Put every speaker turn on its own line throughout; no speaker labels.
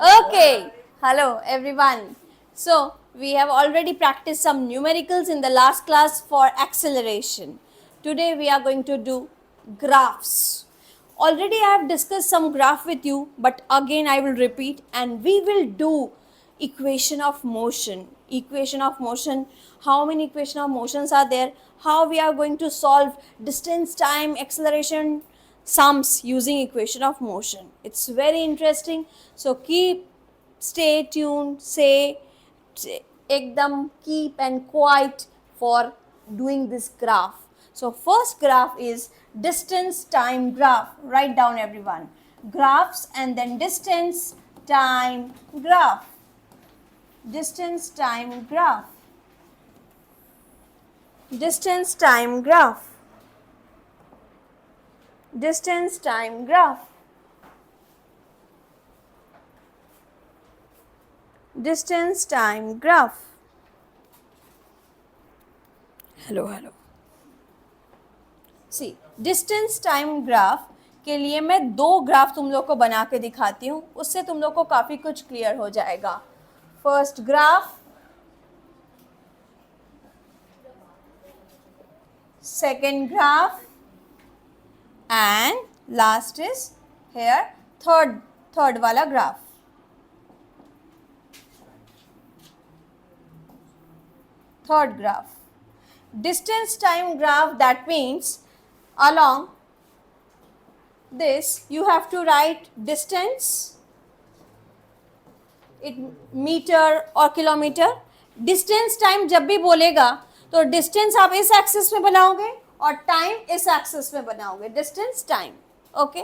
Okay, hello everyone. So, we have already practiced some numericals in the last class for acceleration. Today we are going to do graphs. Already I have discussed some graph with you, but again I will repeat and we will do equation of motion. Equation of motion, how many equation of motions are there? How we are going to solve distance, time, acceleration, sums using equation of motion. It's very interesting. So stay tuned, say ekdam keep and quiet for doing this graph. So first graph is distance time graph. Write down everyone. Graphs and then distance time graph. Distance time graph. Distance time graph. Distance time graph. Distance time graph. Hello. See, distance time graph के लिए मैं दो graph तुम लोग को बना के दिखाती हूँ, उससे तुम लोग को काफ़ी कुछ क्लियर हो जाएगा. First graph, second graph and last is here third वाला graph. Third graph. Distance time graph, that means along this you have to write distance, it metre और किलोमीटर. डिस्टेंस टाइम जब भी बोलेगा तो डिस्टेंस आप इस एक्सिस में बनाओगे और टाइम इस एक्सिस में बनाओगे. Distance time. Okay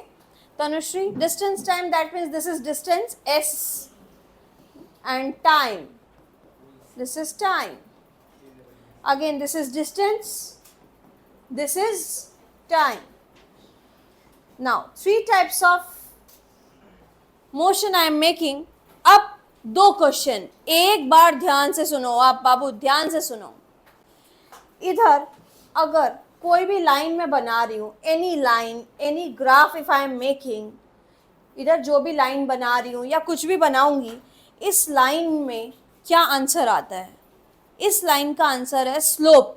Tanushree, distance time that means this is distance S and time, this is time. Again this is distance, this is time. Now three types of motion I am making. अब दो question एक बार ध्यान से सुनो, आप बाबू ध्यान से सुनो. इधर अगर कोई भी लाइन में बना रही हूँ, any line, any graph if I am making, इधर जो भी लाइन बना रही हूँ या कुछ भी बनाऊंगी, इस लाइन में क्या आंसर आता है? इस लाइन का आंसर है स्लोप.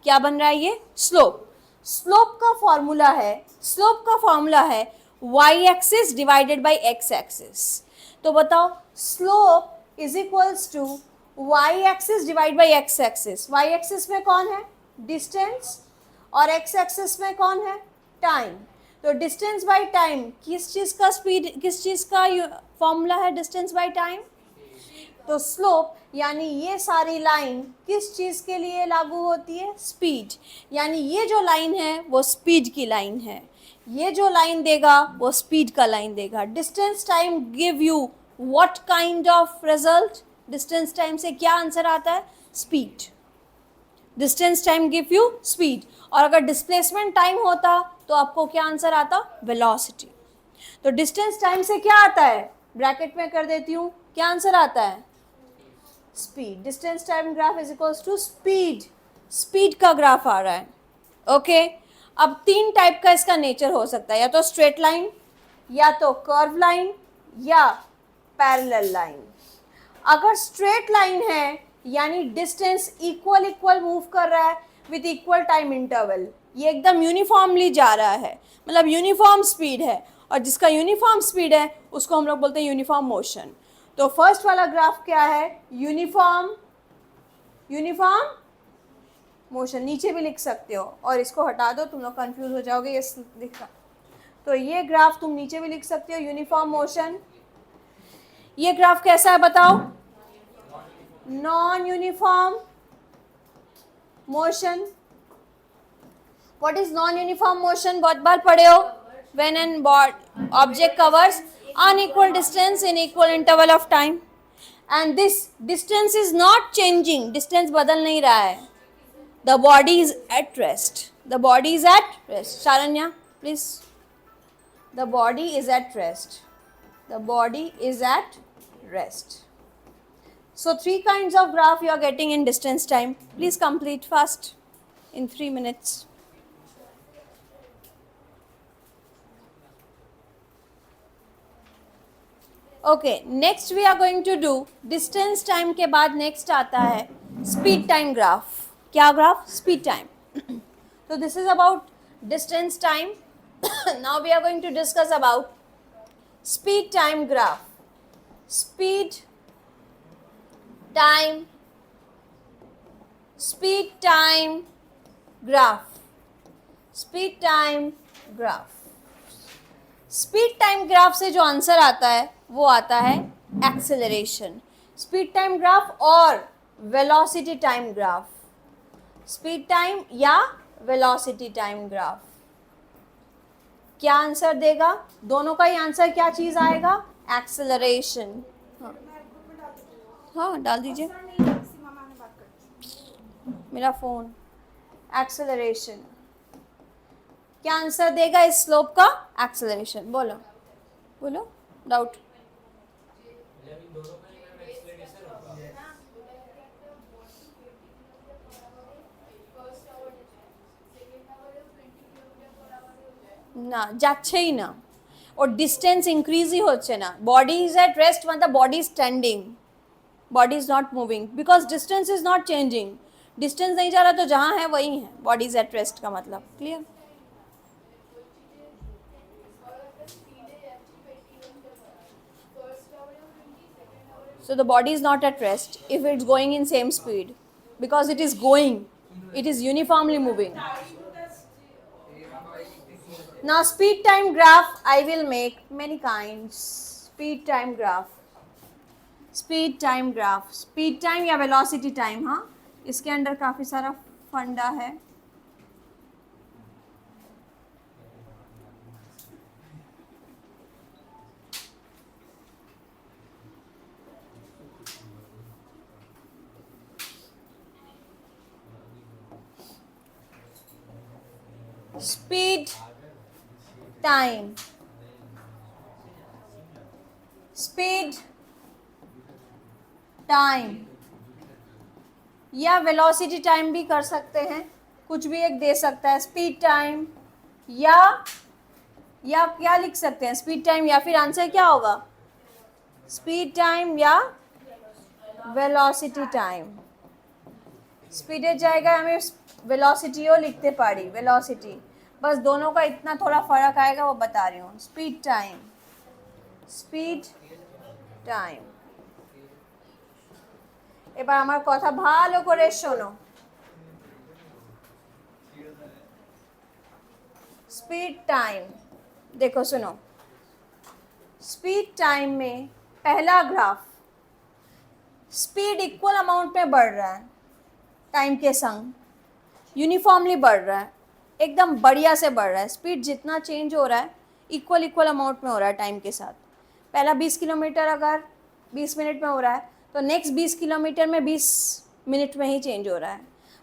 क्या बन रहा है ये? स्लोप. स्लोप का फॉर्मूला है y axis divided by x axis. तो बताओ slope is equals to y axis divide by x axis. y axis में कौन है? डिस्टेंस. और x एक्सिस में कौन है? टाइम. तो डिस्टेंस बाय टाइम किस चीज़ का स्पीड, किस चीज़ का फॉर्मूला है? Distance by time. तो स्लोप यानी ये सारी लाइन किस चीज़ के लिए लागू होती है? स्पीड. यानी ये जो लाइन है वो स्पीड की लाइन है, ये जो लाइन देगा वो स्पीड का लाइन देगा. Distance time give you what kind of result? Distance time से क्या आंसर आता है? Speed. Distance time give you speed. और अगर डिस्प्लेसमेंट टाइम होता तो आपको क्या आंसर आता? वेलोसिटी. तो डिस्टेंस टाइम से क्या आता है? ब्रैकेट में कर देती हूँ, क्या आंसर आता है? Speed. Distance time graph is equals to speed. Speed का ग्राफ आ रहा है. ओके अब तीन टाइप का इसका नेचर हो सकता है, या तो स्ट्रेट लाइन, या तो कर्व लाइन, या पैरेलल लाइन. अगर स्ट्रेट लाइन है यानी डिस्टेंस इक्वल मूव कर रहा है विथ इक्वल टाइम इंटरवल, ये एकदम यूनिफॉर्मली जा रहा है, मतलब यूनिफॉर्म स्पीड है, और जिसका यूनिफॉर्म स्पीड है उसको हम लोग बोलते हैं यूनिफॉर्म मोशन. तो फर्स्ट वाला ग्राफ क्या है? Uniform motion. नीचे भी लिख सकते हो और इसको हटा दो, तुम लोग कंफ्यूज हो जाओगे ये लिखा. तो ये ग्राफ तुम नीचे भी लिख सकते हो, यूनिफॉर्म मोशन. ये ग्राफ कैसा है बताओ? Non uniform motion. What is non uniform motion? बहुत बार पढ़े हो. When an object covers unequal distance in equal interval of time and this distance is not changing. distance बदल नहीं रहा है. the body is at rest. the body is at rest. Sharanya please. the body is at rest. the body is at rest. So three kinds of graph you are getting in distance time. Please complete fast in 3 minutes. Okay, next we are going to do distance time के बाद next आता है speed time graph. क्या graph? Speed time. तो this is about distance time. Now we are going to discuss about speed time graph. Speed time, speed time graph, speed time graph. Speed time graph से जो answer आता है वो आता है acceleration. Speed time graph और velocity time graph. Speed time या velocity time graph, क्या आंसर देगा? दोनों का ही आंसर क्या चीज आएगा? एक्सेलरेशन. हाँ डाल दीजिए मेरा फोन. एक्सेलरेशन. क्या आंसर देगा इस स्लोप का? एक्सेलरेशन. बोलो बोलो, डाउट. না যাচ্ছেই না, ওর ডিস্টেন্স ইনক্রিজই হচ্ছে না. বডি ইজ এট রেস্ট मतलब body standing, body is not moving because distance is not changing. Distance नहीं जा रहा तो जहाँ है वही है. बॉडी इज एट रेस्ट का मतलब clear. So the body is not at rest if it's going in same speed because it is going, it is uniformly moving. Now speed time graph I will make many kinds. Speed time graph, speed time graph. Speed time या velocity time, हाँ इसके under काफ़ी सारा फंडा है. Speed time, speed time या velocity time भी कर सकते हैं, कुछ भी एक दे सकता है. स्पीड टाइम या क्या लिख सकते हैं? स्पीड टाइम या फिर आंसर क्या होगा? स्पीड टाइम या वेलोसिटी टाइम. स्पीड जाएगा हमें वेलोसिटीओ लिखते पड़ी, वेलोसिटी. बस दोनों का इतना थोड़ा फर्क आएगा वो बता रही हूँ. Speed time, speed time. এবার আমার কথা ভালো করে শোনো. स्पीड टाइम देखो सुनो. स्पीड टाइम में पहला ग्राफ स्पीड इक्वल अमाउंट में बढ़ रहा है, टाइम के संग यूनिफॉर्मली बढ़ रहा है, एकदम बढ़िया से बढ़ रहा है. स्पीड जितना चेंज हो रहा है इक्वल अमाउंट में हो रहा है टाइम के साथ. पहला 20 किलोमीटर अगर 20 मिनट में हो रहा है तो नेक्स्ट 20 किलोमीटर में 20 मिनट में ही चेंज हो रहा है.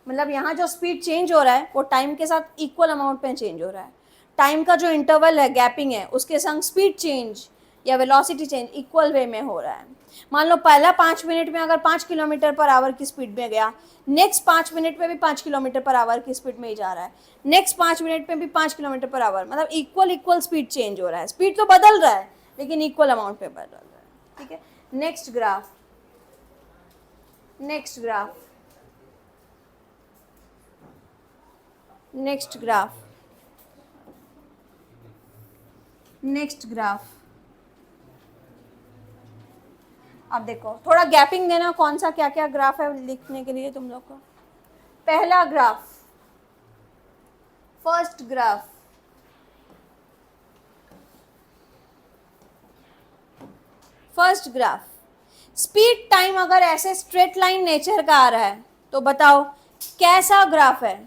मतलब यहाँ जो स्पीड चेंज हो रहा है वो टाइम के साथ इक्वल अमाउंट में चेंज हो रहा है. टाइम का जो इंटरवल है, गैपिंग है, उसके संग स्पीड चेंज या वेलोसिटी चेंज इक्वल वे में हो रहा है. मान लो पहला 5 मिनट में अगर 5 किलोमीटर पर आवर की स्पीड में गया, नेक्स्ट 5 मिनट में भी 5 किलोमीटर पर आवर की स्पीड में ही जा रहा है, नेक्स्ट 5 मिनट में भी 5 किलोमीटर पर आवर. मतलब इक्वल स्पीड चेंज हो रहा है. स्पीड तो बदल रहा है लेकिन इक्वल अमाउंट में बदल रहा है. ठीक है. Next graph, next graph, next graph, next graph. अब देखो थोड़ा गैपिंग देना, कौन सा क्या क्या ग्राफ है लिखने के लिए तुम लोग को. पहला graph, first graph, first graph. Speed time अगर ऐसे स्ट्रेट लाइन नेचर का आ रहा है तो बताओ कैसा ग्राफ है?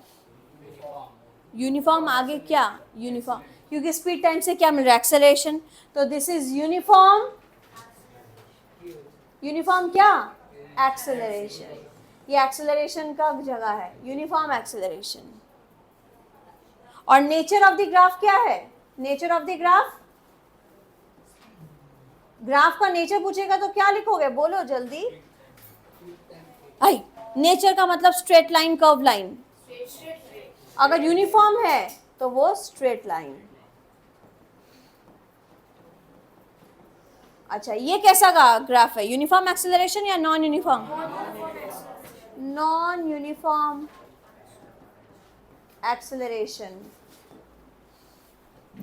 यूनिफॉर्म. आगे क्या? यूनिफॉर्म, क्योंकि स्पीड टाइम से क्या मिल रहा है? एक्सेलरेशन. तो दिस इज यूनिफॉर्म. यूनिफॉर्म क्या? एक्सेलरेशन. ये एक्सेलरेशन का जगह है, यूनिफॉर्म एक्सेलरेशन. और नेचर ऑफ द ग्राफ क्या है? Nature of the graph, graph का नेचर पूछेगा तो क्या लिखोगे? बोलो जल्दी. आई नेचर का मतलब स्ट्रेट लाइन, कर्व लाइन. अगर यूनिफॉर्म है तो वो स्ट्रेट लाइन. अच्छा, ये कैसा का ग्राफ है, यूनिफॉर्म एक्सेलरेशन या non uniform? Non uniform acceleration,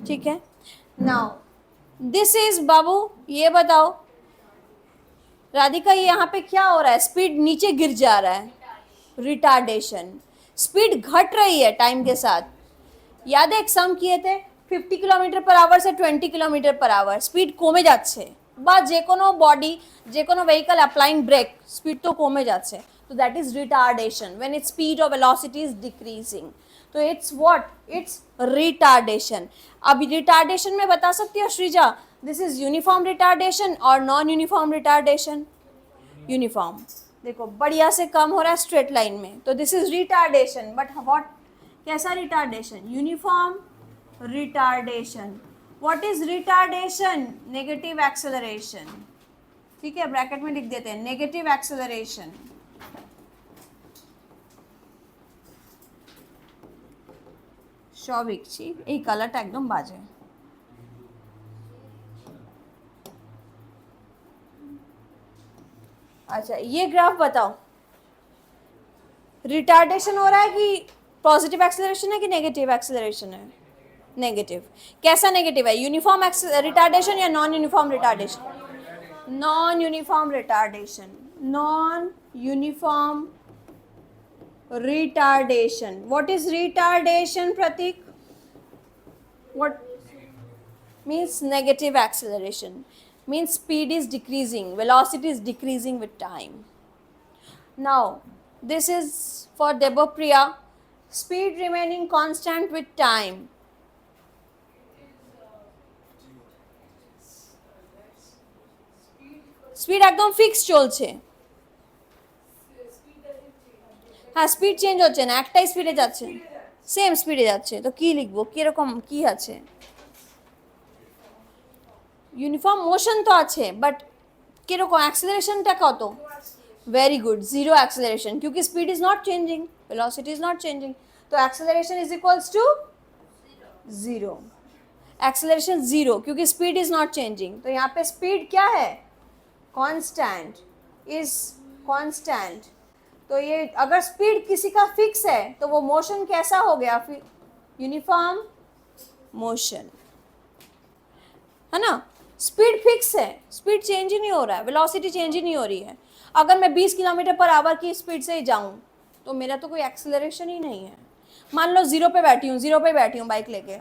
ठीक है। नाउ दिस इज बाबू, ये बताओ राधिका, ये यहाँ पे क्या हो रहा है, स्पीड नीचे गिर जा रहा है, रिटार्डेशन। स्पीड घट रही है टाइम के साथ। याद है एक सम किए थे, 50 किलोमीटर पर आवर से 20 किलोमीटर पर आवर स्পিड কমে যাচ্ছে, বা যে কোনো বডি যে কোনো ভেহিকল অ্যাপ্লাইং ব্রেক স্পিড তো কমে যাচ্ছে, তো that is retardation when it's speed और वेलोसिटी इज डिक्रीजिंग, तो इट्स व्हाट, इट्स रिटार्डेशन। अब रिटार्डेशन में बता सकती हो Sreeja, this is uniform retardation और नॉन यूनिफॉर्म रिटार्डेशन? यूनिफॉर्म, देखो बढ़िया से कम हो रहा है स्ट्रेट लाइन में, तो this is retardation. But what, कैसा retardation? Uniform retardation. What is retardation? Negative acceleration, ठीक है, ब्रैकेट में लिख देते हैं नेगेटिव एक्सेलरेशन। সৌভিক জি এই কালারটা একদম বাজে। अच्छा, ये ग्राफ बताओ, रिटार्डेशन हो रहा है कि पॉजिटिव एक्सेलरेशन है कि नेगेटिव एक्सेलरेशन है? नेगेटिव। कैसा नेगेटिव है, यूनिफॉर्म रिटार्डेशन या non uniform retardation? Non uniform retardation, non uniform retardation. What is retardation, Pratik? What means negative acceleration? Means speed is decreasing, velocity is decreasing with time. Now this is for Debopriya, speed remaining constant with time. Speed একদম fix চলছে, হ্যাঁ speed change হচ্ছে না, একটাই স্পিডে যাচ্ছে, same স্পিডে যাচ্ছে, তো কি লিখবো, কিরকম কি আছে? ইউনিফর্ম মোশন তো আছে, বাট কিরকম অ্যাক্সেলারেশনটা কত? वेरी गुड, जीरो एक्सेलरेशन, क्योंकि speed is not changing, velocity is not changing, तो acceleration is equals to zero. Acceleration zero क्योंकि स्पीड इज नॉट चेंजिंग, तो यहाँ पे स्पीड क्या है, कांस्टेंट, इज कांस्टेंट। तो ये अगर स्पीड किसी का फिक्स है तो वो मोशन कैसा हो गया, फिर यूनिफॉर्म मोशन, है ना। स्पीड फिक्स है, स्पीड चेंज ही नहीं हो रहा है, वेलोसिटी चेंज ही नहीं हो रही है। अगर मैं 20 किलोमीटर पर आवर की स्पीड से ही जाऊँ तो मेरा तो कोई एक्सेलरेशन ही नहीं है। मान लो जीरो पे बैठी हूँ बाइक लेके,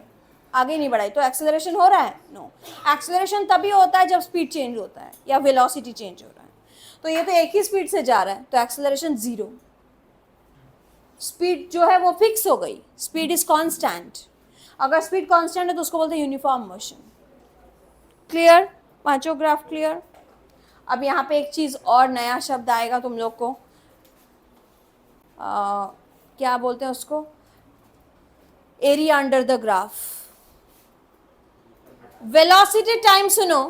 आगे नहीं बढ़ाई, तो एक्सेलरेशन हो रहा है? नो। एक्सेलरेशन तभी होता है जब स्पीड चेंज होता है या वेलोसिटी चेंज हो रहा है, तो ये तो एक ही स्पीड से जा रहा है, तो एक्सेलरेशन जीरो। स्पीड जो है वो फिक्स हो गई, स्पीड इज कांस्टेंट। अगर स्पीड कांस्टेंट है तो उसको बोलते हैं यूनिफॉर्म मोशन। क्लियर, पांचों ग्राफ क्लियर। अब यहाँ पे एक चीज़ और नया शब्द आएगा तुम लोग को, क्या बोलते हैं उसको, area under the graph. Velocity time सुनो,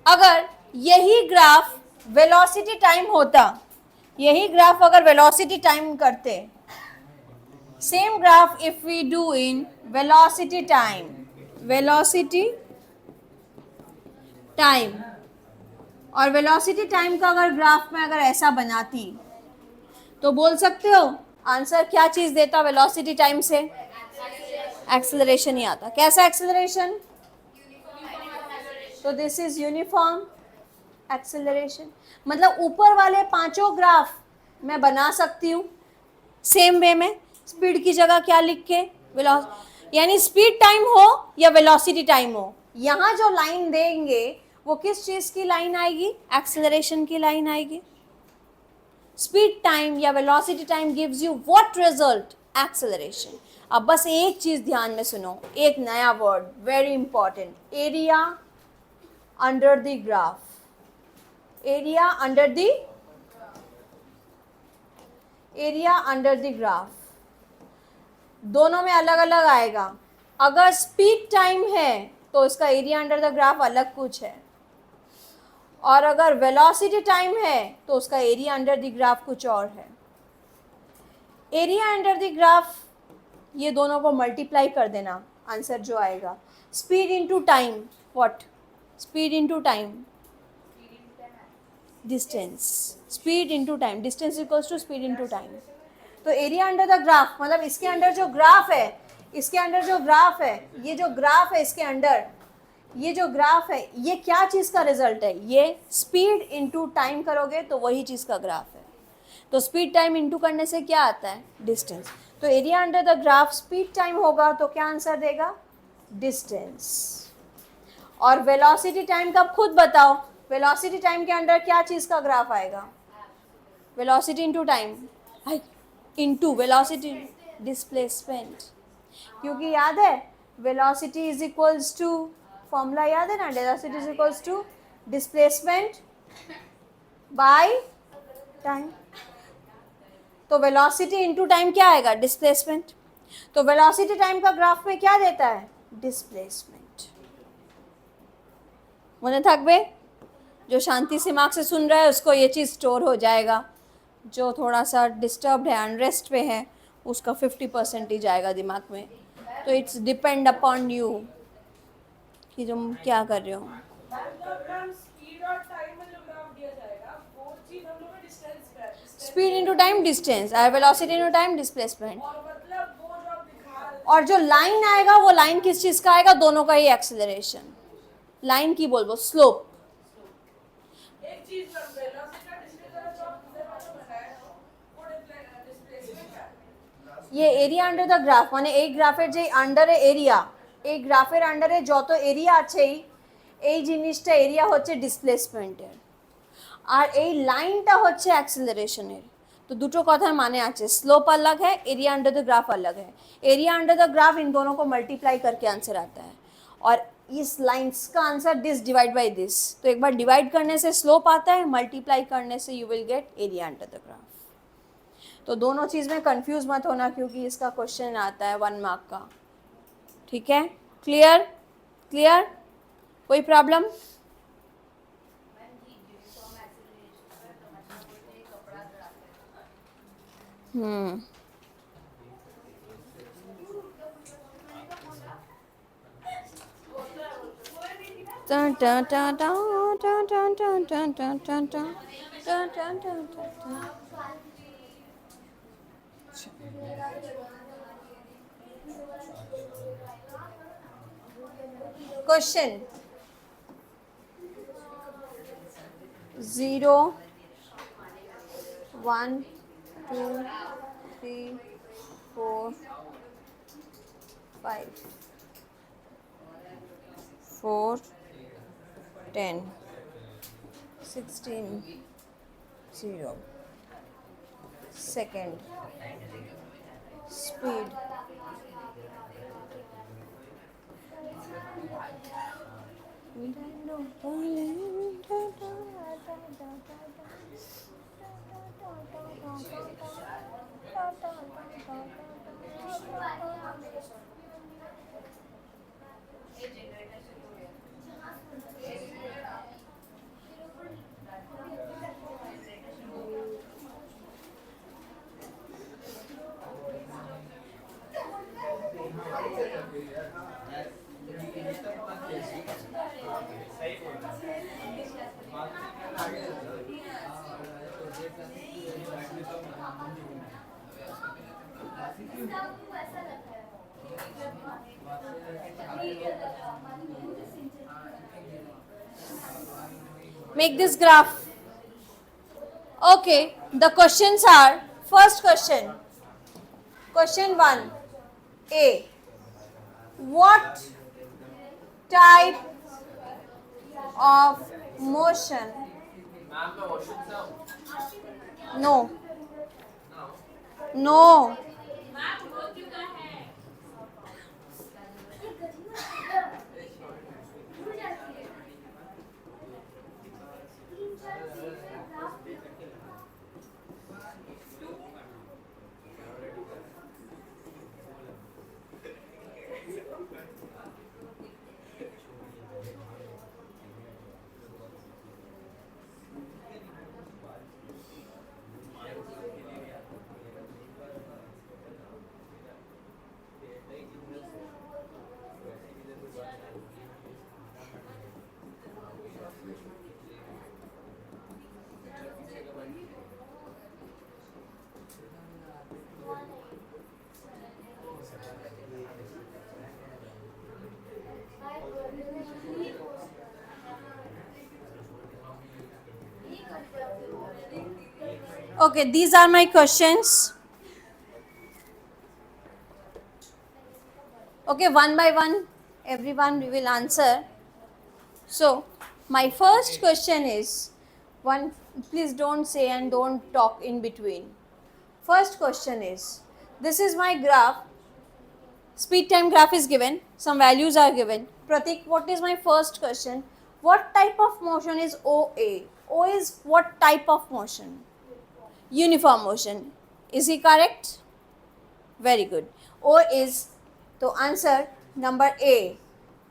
अगर यही ग्राफ वेलोसिटी टाइम होता, यही ग्राफ अगर वेलोसिटी टाइम करते, same graph if we do in velocity time, velocity time, और वेलोसिटी टाइम का अगर ग्राफ में अगर ऐसा बनाती तो बोल सकते हो आंसर क्या चीज़ देता वेलोसिटी टाइम से? एक्सेलरेशन ही आता। कैसा एक्सेलरेशन? तो दिस इज यूनिफॉर्म एक्सेलरेशन। मतलब ऊपर वाले पांचों ग्राफ मैं बना सकती हूँ सेम वे में, स्पीड की जगह क्या लिख के वेलोसिटी, यानी स्पीड टाइम हो या वेलोसिटी टाइम हो, यहाँ जो लाइन देंगे वो किस चीज़ की लाइन आएगी? एक्सेलरेशन की लाइन आएगी। स्पीड टाइम या velocity time gives you what result? Acceleration. अब बस एक चीज़ ध्यान में सुनो, एक नया word very important, area under the graph. Area under the, area under the graph, दोनों में अलग अलग आएगा। अगर स्पीड टाइम है तो इसका एरिया अंडर द ग्राफ अलग कुछ है, और अगर वेलोसिटी टाइम है तो उसका एरिया अंडर द ग्राफ कुछ और है। एरिया अंडर द ग्राफ, ये दोनों को मल्टीप्लाई कर देना, आंसर जो आएगा speed into time, what? Speed into time, distance, speed into time, distance equals to speed into time. तो एरिया अंडर द ग्राफ मतलब इसके अंडर जो ग्राफ है, इसके अंडर जो ग्राफ है, ये जो ग्राफ है इसके अंडर, ये जो ग्राफ है ये क्या चीज का रिजल्ट है? ये स्पीड इनटू टाइम करोगे तो वही चीज का ग्राफ है। तो स्पीड टाइम इनटू करने से क्या आता है? डिस्टेंस। तो area under the graph speed time होगा तो क्या आंसर देगा? डिस्टेंस। और वेलोसिटी टाइम का खुद बताओ, वेलोसिटी टाइम के अंडर क्या चीज का ग्राफ आएगा? Velocity into time, into velocity displacement, क्योंकि याद है velocity is equals to, formula याद है ना, velocity is equals to displacement by time. तो वेलोसिटी इनटू टाइम क्या आएगा? डिस्प्लेसमेंट। तो वेलोसिटी टाइम का ग्राफ में क्या देता है? डिस्प्लेसमेंट। मने থাকবে? जो शांति से दिमाग से सुन रहा है उसको ये चीज़ स्टोर हो जाएगा, जो थोड़ा सा डिस्टर्ब है, अनरेस्ट पे है, उसका 50% ही जाएगा दिमाग में। तो इट्स डिपेंड अपॉन यू कि तुम क्या कर रहे हो। स्पीड इनटू टाइम डिस्टेंस और वेलोसिटी इनटू टाइम डिस्प्लेसमेंट। और जो लाइन आएगा वो लाइन किस चीज़ का आएगा? दोनों का ही एक्सेलरेशन। लाइन की बोलबो स्लोप। ये এরিয়া আন্ডার দ্য গ্রাফ মানে এই গ্রাফের যে আন্ডারে এরিয়া, এই গ্রাফের আন্ডারে যত এরিয়া আছে এই জিনিসটা এরিয়া হচ্ছে ডিসপ্লেসমেন্টের, আর এই লাইনটা হচ্ছে অ্যাক্সেলারেশনের। तो দুটো কথার মানে আছে, स्लोप अलग है, एरिया अंडर द ग्राफ अलग है। एरिया अंडर द ग्राफ इन दोनों को मल्टीप्लाई करके आंसर आता है, और इस लाइन्स का answer this divide by this. तो एक बार डिवाइड करने से स्लोप आता है, मल्टीप्लाई करने से you will get area under the graph. तो दोनों चीज़ में कंफ्यूज मत होना क्योंकि इसका क्वेश्चन आता है 1 मार्क का। ठीक है, क्लियर? क्लियर? कोई problem? Question 0 1 2 3 4 5 4 10 16 0 second speed Make this graph. Okay, the questions are, first question, question 1 A, what type of motion? No, no, Okay, these are my questions. Okay, one by one, everyone we will answer. So, my first question is one, please don't say and don't talk in between. First question is, this is my graph. Speed time graph is given, some values are given. Pratik, what is my first question? What type of motion is OA? O is what type of motion? Uniform motion. Is he correct? Very good. O is, तो answer number A.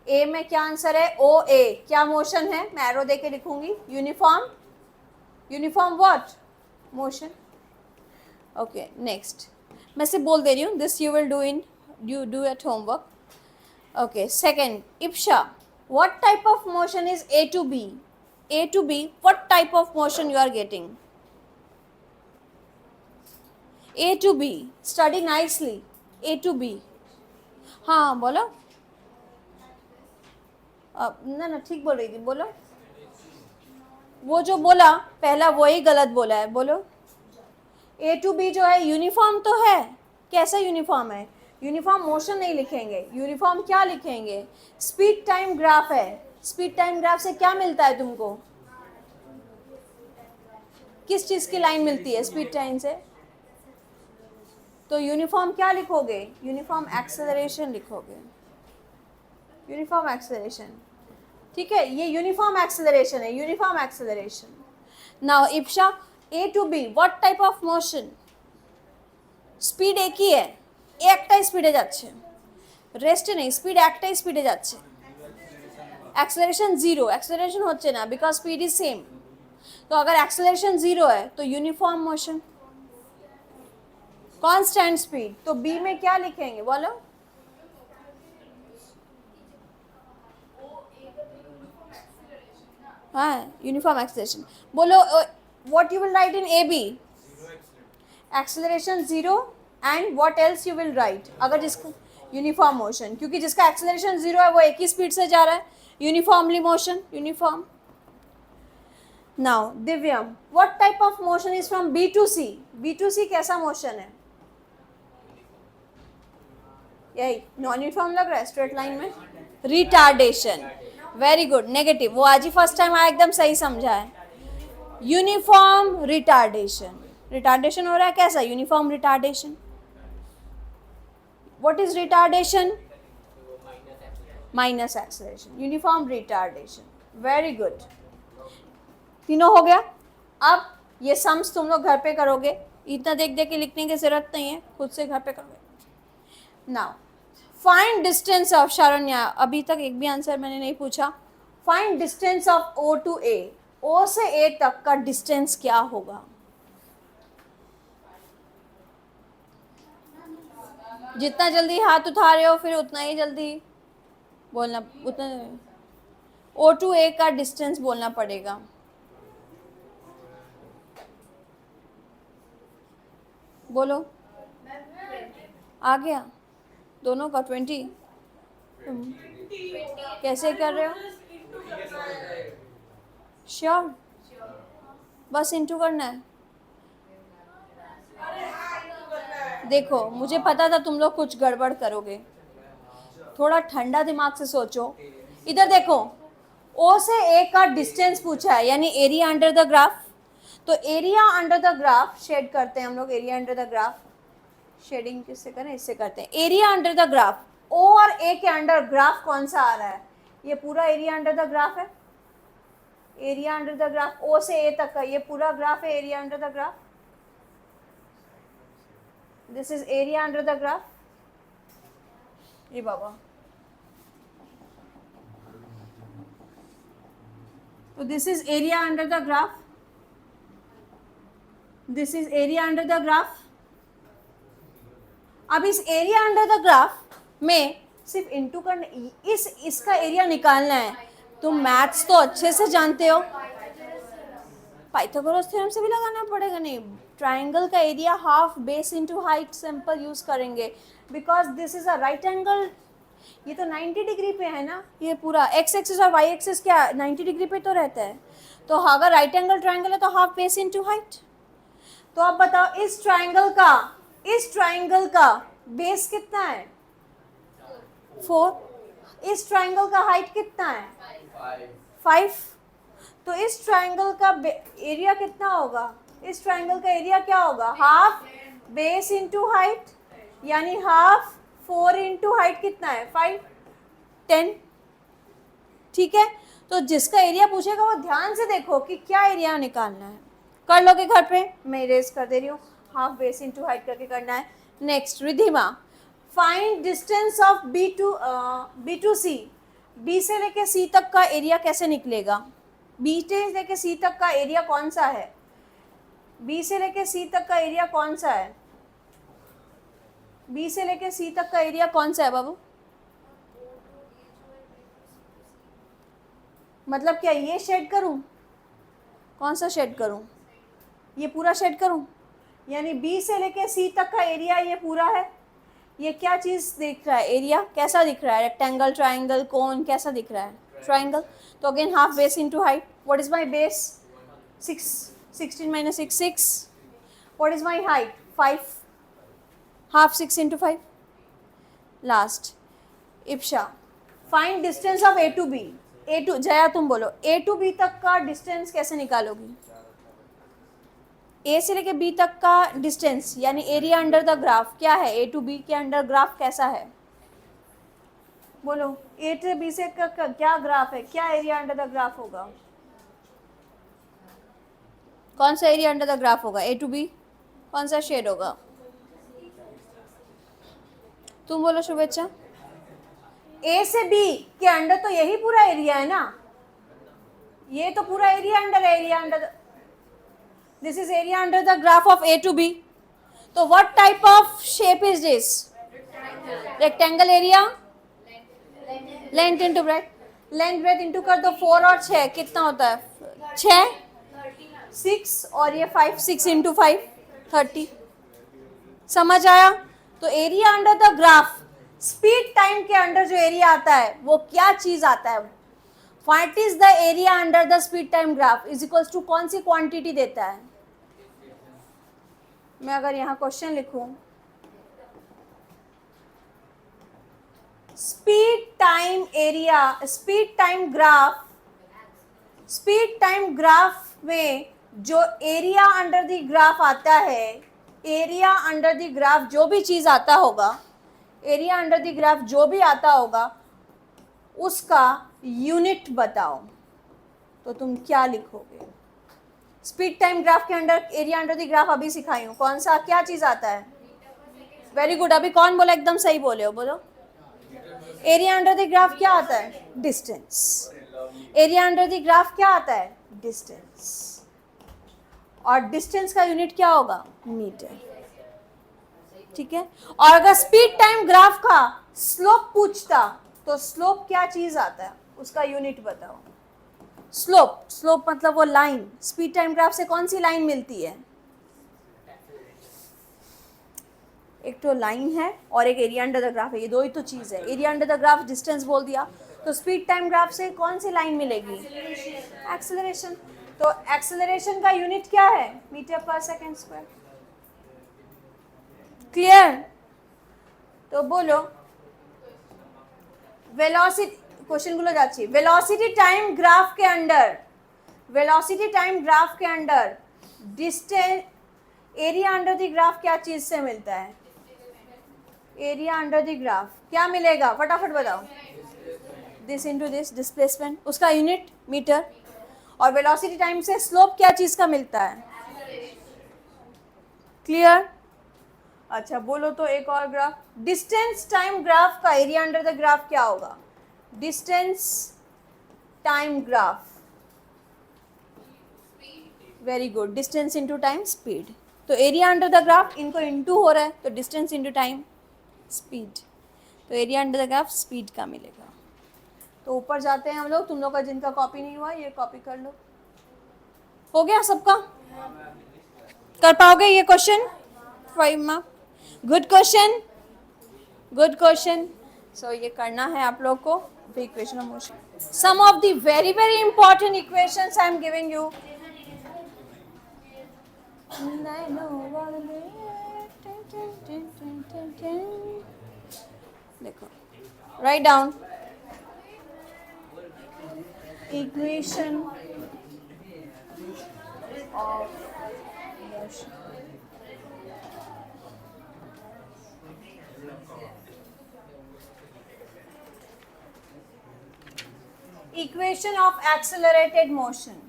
ए में क्या answer है? ओ ए. क्या motion है? मैं arrow देके लिखूंगी. Uniform. Uniform what? Motion. Okay, next. मैं सिर्फ बोल दे रही हूँ. This you will do at homework. Okay, second. Ipsha, what type of motion is A to B? A to B, what type of motion you are getting? A to B, study nicely. A to B. हाँ बोलो. ना ठीक बोल रही थी, बोलो. वो जो बोला पहला वही गलत बोला है, बोलो. A to B जो है यूनिफॉर्म तो है. कैसा यूनिफॉर्म है? यूनिफॉर्म मोशन नहीं लिखेंगे. यूनिफॉर्म क्या लिखेंगे? स्पीड टाइम ग्राफ है. स्पीड टाइम ग्राफ से क्या मिलता है तुमको? किस चीज़ की लाइन मिलती है स्पीड टाइम से? तो यूनिफॉर्म क्या लिखोगे? यूनिफॉर्म एक्सेलरेशन लिखोगे. Uniform acceleration. ठीक है, ये यूनिफॉर्म एक्सेलरेशन है. Uniform acceleration. Now Ipsha, A to B, what type of motion? Speed একই है, একটাই স্পিডে যাচ্ছে, রেস্টে নেই, স্পিড একটাই স্পিডে যাচ্ছে. एक्सेलरेशन जीरो, एक्सेलरेशन হচ্ছে না बिकॉज स्पीड इज सेम. तो अगर एक्सेलरेशन जीरो है तो यूनिफॉर्म मोशन, कांस्टेंट स्पीड. तो बी में क्या लिखेंगे बोलो? हाँ, यूनिफॉर्म एक्सेलरेशन. बोलो what you will write in AB? Acceleration zero. And what else you will write? अगर जिसका यूनिफॉर्म मोशन, क्योंकि जिसका एक्सेलरेशन जीरो है वो एक ही स्पीड से जा रहा है. Uniformly motion, uniform. Now Divyam, what type of motion is from B to C? B to C कैसा मोशन है? यही नॉन यूनिफॉर्म लग रहा है स्ट्रेट लाइन में. रिटार्डेशन. Very good. नेगेटिव. वो आज ही फर्स्ट टाइम आया, एकदम सही समझा है. Uniform retardation. रिटार्डेशन हो रहा है कैसा? Uniform retardation. What is retardation? Minus acceleration. Uniform retardation. Very good. तीनों हो गया. अब ये सम्स तुम लोग घर पे करोगे, इतना देख देख के लिखने की जरूरत नहीं है, खुद से घर पे करोगे. Now find distance of Sharanya. अभी तक एक भी आंसर मैंने नहीं पूछा. Find distance of O to A. O से A तक का डिस्टेंस क्या होगा? जितना जल्दी हाथ उठा रहे हो फिर उतना ही जल्दी बोलना. उतना O टू A का डिस्टेंस बोलना पड़ेगा. बोलो. आ गया दोनों का 20. कैसे कर रहे हो? श्योर? बस इंटू करना है. देखो, मुझे पता था तुम लोग कुछ गड़बड़ करोगे. थोड़ा ठंडा दिमाग से सोचो. इधर देखो, O से A का डिस्टेंस पूछा है, यानी एरिया अंडर द ग्राफ. तो area under the graph shade करते हैं हम लोग. Area under the graph shading किससे करें? इससे करते हैं. Area under the graph. O और A के अंडर ग्राफ कौन सा आ रहा है? ये पूरा एरिया अंडर द ग्राफ है. Area under the graph O से A तक का ये पूरा ग्राफ है. Area under the graph. This is area under the graph. ये बाबा, तो this is area under the graph. This is area under the graph. अब इस एरिया अंडर द ग्राफ में सिर्फ इनटू करने, इसका एरिया निकालना है. तुम मैथ्स तो अच्छे से जानते हो, पाइथागोरस थ्योरम से भी लगाना पड़ेगा. नहीं, ट्राइंगल का area half base into height simple use करेंगे, because this is a right angle ये तो 90 डिग्री पे है ना, ये पूरा x एक्सिस और y एक्सिस क्या 90 डिग्री पे तो रहता है। तो अगर राइट एंगल ट्राइंगल है तो हाफ बेस इनटू हाइट। तो अब बताओ इस ट्राइंगल का बेस कितना है 4, इस ट्राइंगल का हाइट कितना है 5। तो इस ट्राइंगल का एरिया कितना होगा, इस ट्राइंगल का एरिया क्या होगा, हाफ बेस इंटू हाइट, यानी हाफ 4 इंटू हाइट कितना है 5, 10। ठीक है, तो जिसका एरिया पूछेगा वो ध्यान से देखो कि क्या एरिया निकालना है। कर लोगे घर पे, मैं इरेज कर दे रही हूँ, हाफ बेस इंटू हाइट करके करना है। Next Ridhima, find distance of B to C. B से लेके सी तक का एरिया कैसे निकलेगा, बी से लेके सी तक का एरिया कौन सा है, बी से लेके सी तक का एरिया कौन सा है, बी से लेके सी तक का एरिया कौन सा है बाबू, मतलब क्या ये शेड करूं, कौन सा शेड करूं, ये पूरा शेड करूं, यानी बी से लेके सी तक का एरिया ये पूरा है। ये क्या चीज़ दिख रहा है, एरिया कैसा दिख रहा है, रेक्टेंगल, ट्राइंगल, कोन, कैसा दिख रहा है, ट्राइंगल। तो again half base into height, what is my base 6, 16 minus 6 6, what is my height 5, half 6 into 5। Last Ipsha, find distance of A to B. A to, Jaya तुम बोलो ए टू बी तक का डिस्टेंस कैसे निकालोगी, ए से लेके बी तक का डिस्टेंस यानी एरिया अंडर द ग्राफ क्या है, ए टू बी के अंडर ग्राफ कैसा है, बोलो ए से बी से का क्या ग्राफ है, क्या एरिया अंडर द ग्राफ होगा, कौन सा एरिया अंडर द ग्राफ होगा, ए टू बी कौन सा शेड होगा, तुम बोलो शुभेच्छा। ए से बी के अंडर तो यही पूरा एरिया है ना, ये तो पूरा एरिया अंडर है, area under this is area under the graph of A to B. तो what type of shape is this, rectangle area, length into breadth, length breadth into कर दो 4 और 6 कितना होता है 6, 6 और ये 5, 6 इंटू 5 30। समझ आया। तो area under the graph, speed time के अंडर जो एरिया आता है वो क्या चीज आता है, what is the area under the speed time graph is equals to कौन सी क्वांटिटी देता है। मैं अगर यहाँ क्वेश्चन लिखूं, speed time area, speed time graph में जो एरिया अंडर द ग्राफ आता है, एरिया अंडर द ग्राफ जो भी चीज आता होगा, एरिया अंडर द ग्राफ जो भी आता होगा उसका यूनिट बताओ। तो तुम क्या लिखोगे, स्पीड टाइम ग्राफ के under area under the graph अभी सिखाई हूँ, कौन सा क्या चीज आता है, वेरी गुड, अभी कौन बोला, एकदम सही बोले हो, बोलो। एरिया अंडर द ग्राफ क्या आता है, distance. Area under the graph क्या आता है, डिस्टेंस, और डिस्टेंस का यूनिट क्या होगा, मीटर। ठीक है, और अगर स्पीड टाइम ग्राफ का स्लोप पूछता तो स्लोप क्या चीज आता है, उसका यूनिट बताओ। स्लोप, स्लोप मतलब वो लाइन, स्पीड टाइम ग्राफ से कौन सी लाइन मिलती है, एक तो लाइन है और एक एरिया अंडर द ग्राफ है, ये दो ही तो चीज है। Area under the graph distance बोल दिया, तो स्पीड टाइम ग्राफ से कौन सी लाइन मिलेगी, एक्सेलरेशन। तो एक्सेलरेशन का यूनिट क्या है, metre per second square. Clear. तो बोलो वेलोसिटी, क्वेश्चन गुलो जाच्छी, वेलोसिटी टाइम ग्राफ के अंडर, वेलोसिटी टाइम ग्राफ के under distance, area under the graph क्या चीज से मिलता है, एरिया अंडर द ग्राफ क्या मिलेगा, फटाफट बताओ, दिस इनटू दिस डिस्प्लेसमेंट, उसका यूनिट मीटर। और वेलोसिटी टाइम से स्लोप क्या चीज का मिलता है, क्लियर। अच्छा बोलो तो एक और ग्राफ, डिस्टेंस टाइम ग्राफ का एरिया अंडर द ग्राफ क्या होगा, distance time graph, very good, distance into time speed. तो एरिया अंडर द ग्राफ इनको इंटू हो रहा है तो डिस्टेंस इंटू टाइम स्पीड, तो area under the graph speed का मिलेगा। तो ऊपर जाते हैं हम लोग, तुम लोग का जिनका कॉपी नहीं हुआ ये कॉपी कर लो। हो गया सबका, कर पाओगे ये question 5 mark, good question, good question. So ये करना है आप लोग को equation of motion. Some of the very very important equations I am giving you. देखो, write down equation of motion. Equation of accelerated motion.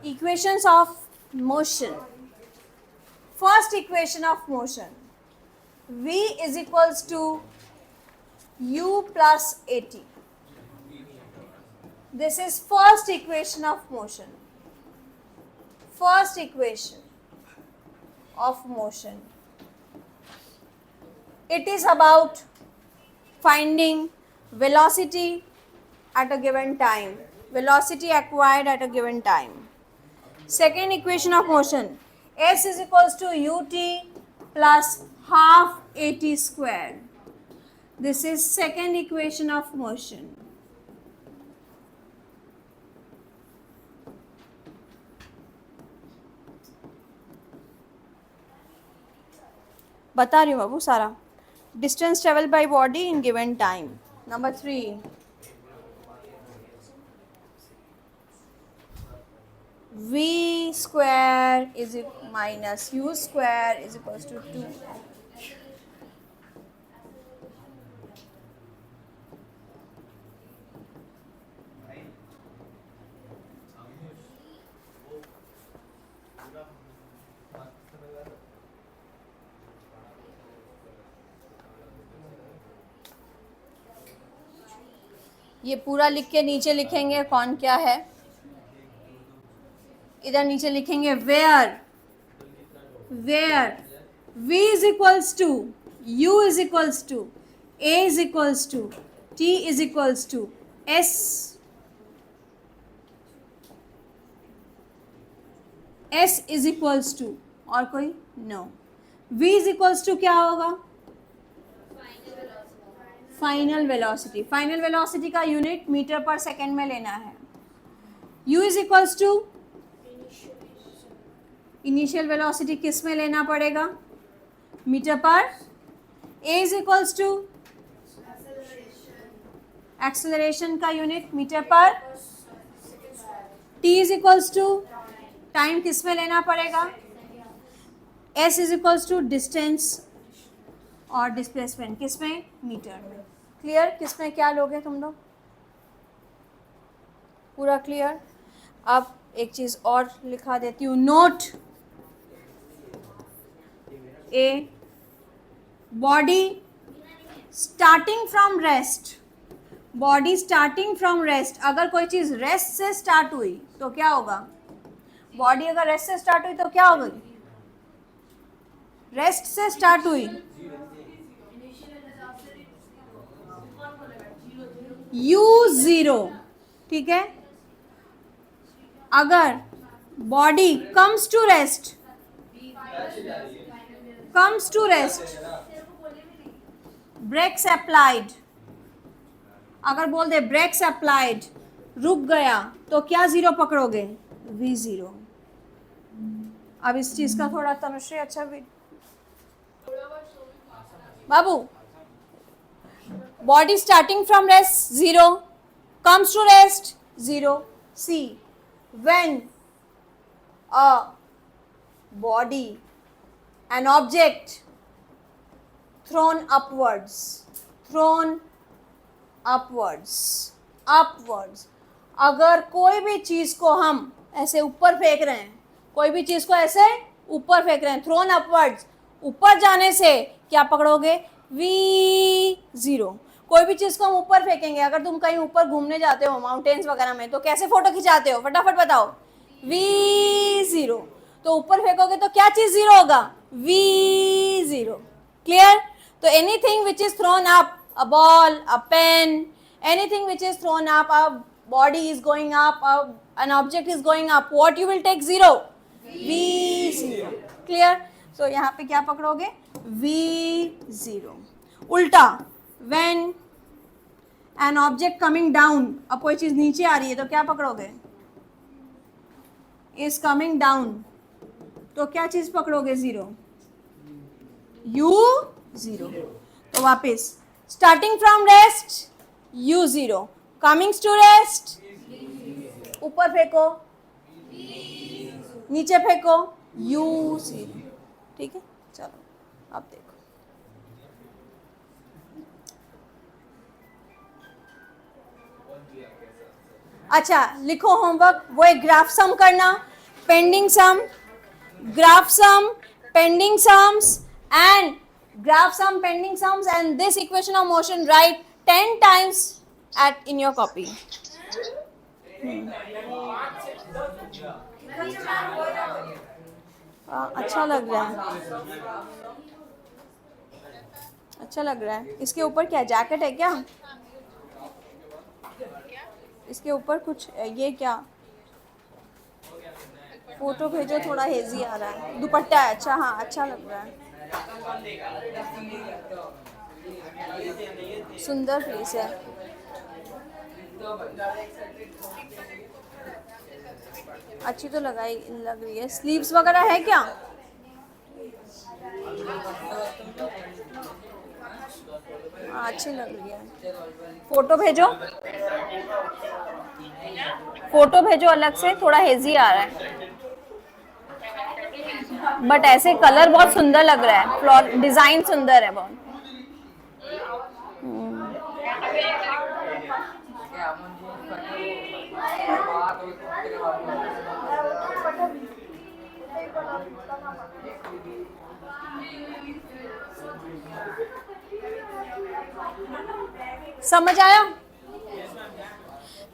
Equations of motion. First equation of motion. V is equals to U plus AT. This is first equation of motion. First equation of motion. It is about finding velocity at a given time, velocity acquired at a given time. Second equation of motion, S is equals to ut plus half at square. This is second equation of motion. बता रही हूँ बाबू सारा. Distance traveled by body in given time. Number 3. V square is minus U square is equals to 2. ये पूरा लिख के नीचे लिखेंगे कौन क्या है. इधर नीचे लिखेंगे where V is equals to U is equals to A is equals to T is equals to S is equals to और कोई नो. V is equals to क्या होगा? Final velocity. फाइनल वेलोसिटी का यूनिट मीटर पर सेकेंड में लेना है. U is equals to initial velocity किस में लेना पड़ेगा? Metre per. A is equals to acceleration का unit metre per. T is equals to time किस में लेना पड़ेगा? S is equals to distance और डिस्प्लेसमेंट किस में? मीटर में. क्लियर? किस में क्या लोगे तुम लोग? पूरा क्लियर? अब एक चीज और लिखा देती हूँ. Note A body starting from rest. Body starting from rest. अगर कोई चीज रेस्ट से स्टार्ट हुई तो क्या होगा? बॉडी अगर रेस्ट से स्टार्ट हुई तो क्या होगी? रेस्ट से स्टार्ट हुई U0. ठीक है. अगर body comes to rest brakes applied. अगर बोल दे ब्रेक्स अप्लाइड रुक गया तो क्या जीरो पकड़ोगे? V0. अब इस चीज का थोड़ा तनुश्री अच्छा भी बाबू. Body starting from rest 0 comes to rest 0. See when a body an object thrown upwards अगर कोई भी चीज को हम ऐसे ऊपर फेंक रहे हैं, कोई भी चीज को ऐसे ऊपर फेंक रहे हैं, थ्रोन अपवर्ड्स, ऊपर जाने से क्या पकड़ोगे? V0. कोई भी चीज को हम ऊपर फेंकेंगे. अगर तुम कहीं ऊपर घूमने जाते हो माउंटेन्स वगैरह में तो कैसे फोटो खिंचाते हो? फटाफट बताओ. V0. तो ऊपर फेंकोगे तो क्या चीज जीरो होगा? V0. क्लियर? तो anything which is thrown up, a ball, a pen, anything which is thrown up, a body is going up, an object is going up, what you will take? Zero. V0. Clear? तो यहाँ पे क्या पकड़ोगे? V0. उल्टा when an object coming down, अब कोई चीज नीचे आ रही है तो क्या पकड़ोगे? इज कमिंग डाउन, तो क्या चीज पकड़ोगे? Zero, you zero. तो वापिस starting from rest U zero, comings to rest ऊपर फेंको, नीचे फेंको, यू जीरो। ठीक है, चलो अब देखो। अच्छा लिखो होमवर्क, वो एक ग्राफ सम करना, pending sum, graph sum, pending sums and graph sum, pending sums and this equation of motion write 10 times at in your copy. अच्छा लग रहा है, अच्छा लग रहा है। इसके ऊपर क्या जैकेट है क्या? इसके ऊपर कुछ ये क्या? फोटो भेजो, थोड़ा हेजी आ रहा है। दुपट्टा है, अच्छा हाँ अच्छा लग रहा है, सुंदर पीस है। अच्छी तो लग रही है। स्लीव्स वगैरह है क्या? अच्छी लग रही है। फोटो भेजो, फोटो भेजो अलग से, थोड़ा हेजी आ रहा है बट ऐसे कलर बहुत सुंदर लग रहा है, फ्लोर डिजाइन सुंदर है बहुत। समझ आया?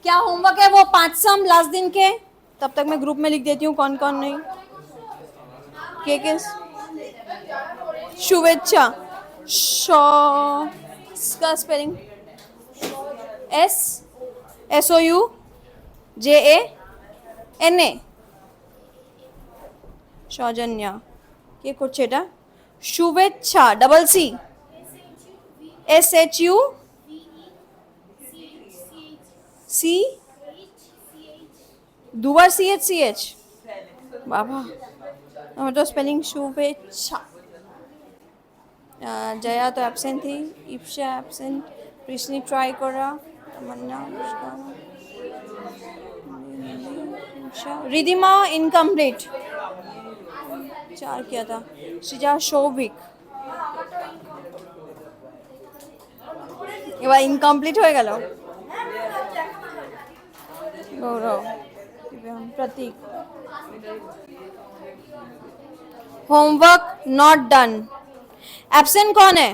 क्या होमवर्क है वो 5 सम लास्ट दिन के? तब तक मैं ग्रुप में लिख देती हूँ कौन कौन नहीं। किस शुभेच्छा, शो का स्पेलिंग SOUJANA, सौजन्या के कुछ शुभेच्छा, डबल SHUC दुबार CH बाबा, तो स्पेलिंग शुभेच्छा। जया तो एब्सेंट थी, इप्शा एब्सेंट, कृष्णी ट्राई करा, तमन्ना, रिदिमा इनकम्प्लीट 4 किया था, श्रीजा शोभिक এবার ইনকমপ্লিট হয়ে গেল। गौरव, प्रतीक, होमवर्क नॉट डन। एब्सेंट कौन है?